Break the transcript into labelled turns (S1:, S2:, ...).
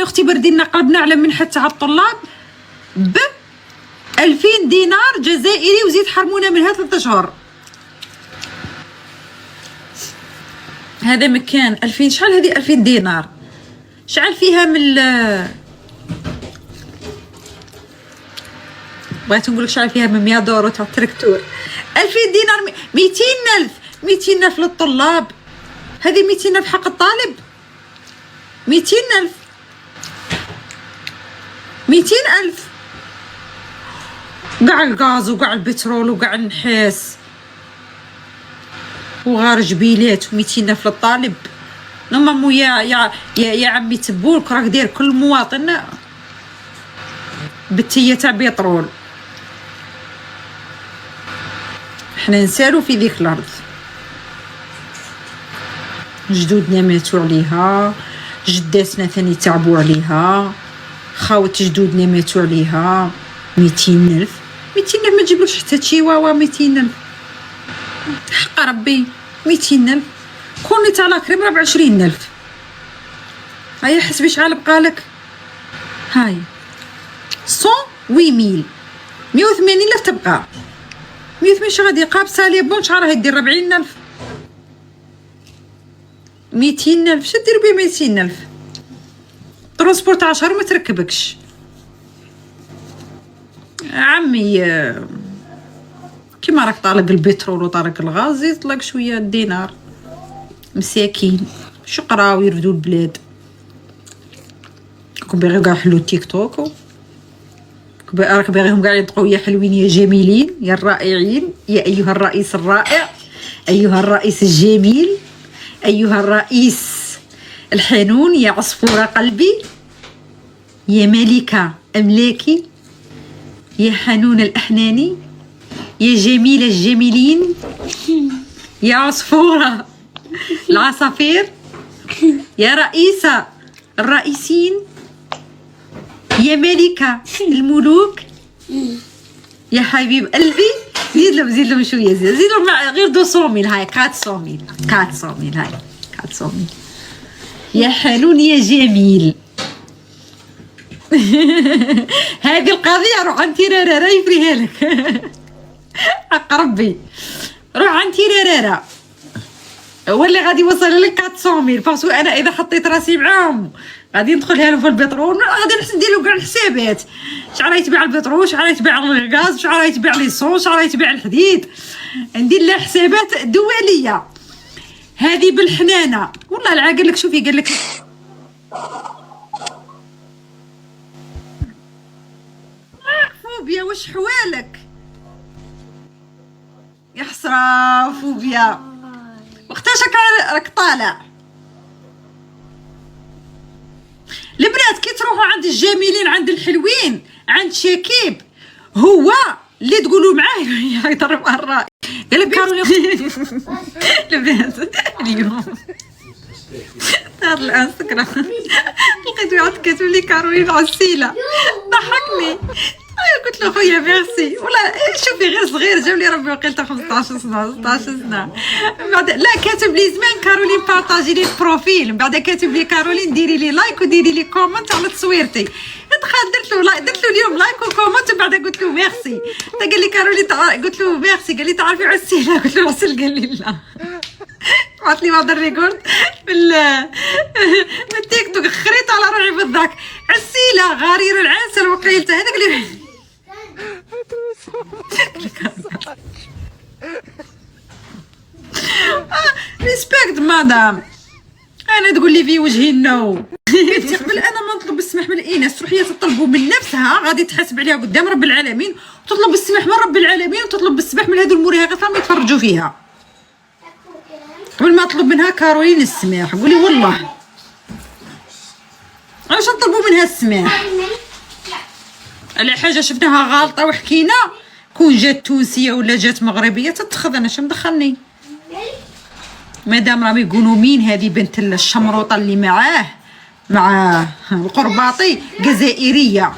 S1: اختي بردينا قلبنا على منحة تاع الطلاب ب 2000 دينار جزائري وزيد حرمونا منها 3 اشهر. هذا مكان 2000 شحال هذه 2000 دينار شحال فيها من بغيت نقول لك شحال فيها من 100 دورو تاع التراكتور. 2000 دينار 200,000 200,000 للطلاب. هذه 200,000 حق الطالب. 200,000 200,000 كاع الغاز وكاع البترول وكاع النحاس وغار جبيلات و200,000 للطالب. نورمالمون يا عمي تبوك راك داير كل مواطن بتيه تاع بترول. حنا نسالو في ذيك الارض، جدودنا ماتوا عليها، جداتنا ثاني تعبوا عليها، خاوت جدودنا ماتوا عليها. 200,000 200,000 ما تجيبلوش حتى تشيواوا. 200,000 حق ربي. 200,000 كوني تاع لاكريم راه ب20,000. هيا حسبي شحال بقالك. هاي 108,000 180,000 تبقى. 180 شحال غادي يبقى بسالي بون شحال راه يدير 40,000. 200,000 شنو دير بيه 200,000؟ ترونسبورت 10 شهور ما تركبكش عمي. كيما راك طالق البترول وطالق الغاز يطلق شويه الدينار. مساكين شقراو يرفدوا البلاد. راكم باغيو كاع يحلوا التيك توك، راك باغيهم كاع ينطقوا يا حلوين يا جميلين يا الرائعين يا ايها الرئيس الرائع ايها الرئيس الجميل ايها الرئيس الحنون يا عصفورة قلبي يا ملكة املاكي يا حنون الاحناني يا جميل الجميلين يا عصفورة العصافير يا رئيسة الرئيسين يا ملكة الملوك يا حبيب قلبي. زيد لهم شويه، زيد لهم غير 200,000. هاي 400,000 هاي 400,000 يا حنون يا جميل. هذه القضيه روح عند تيرارا يفريها لك. حق ربي روح عند تيرارا ولا غادي يوصل لك 400,000. باسكو انا اذا حطيت راسي معاهم غادي ندخلها لهم في البترول، غادي ندير لهم كاع الحسابات. شحال يتباع البترول، شحال يتباع الغاز، شحال يتباع ليسون، شحال يتباع الحديد. ندير لها حسابات دوليه. هذه بالحنانه والله العاقل لك. شوفي قال لك فوبيا واش حوالك يا حسره. فوبيا وقتاش راك طالع. البنات كي تروحوا عند الجميلين عند الحلوين عند شكيب هو اللي تقولوا معاه يضرب الراي. قال لك كارولين البنات اليوم هذا الانستغرام لقيت واحد كاتب لي كارولين عسيله ضحكني. قلت له خويا ميرسي والله. شوفي غير صغير جاب لي ربي وقيلته 15 سنه 16 سنه. من بعد لا كاتب لي زمان كارولين بارطاجي لي البروفيل. من بعد كاتب لي كارولين ديري لي لايك وديري لي كومنت على تصويرتي. دخلت درت له لايك، درت له اليوم لايك وكومنت. ومن بعد قلت له ميرسي. قال لي كارولين قلت له ميرسي. قال لي تعرفي عسيله. قلت له عسل. قال لي لا. بعث لي بعض الريكورد في التيك توك خريت على روحي بالضحك. عسيله غرير العسل وقيلته هذاك اللي ريسبكت مدام. انا تقول لي في وجهي نو. قبل انا ما نطلب السماح من الاناث تروح هي تطلبوا من نفسها غادي تحاسب عليها قدام رب العالمين وتطلب السماح من رب العالمين وتطلب السماح من هذو المراهقات اللي يتفرجوا فيها. قبل ما اطلب منها كارولين السماح قولي والله علاش نطلبوا منها السماح على حاجه شفناها غالطه وحكينا. كون جات تونسيه ولا جات مغربيه تتخذ انا شنو مدخلني. مادام راهم يقولوا مين هذه بنت الشمروطه اللي معاه مع القرباطي جزائريه.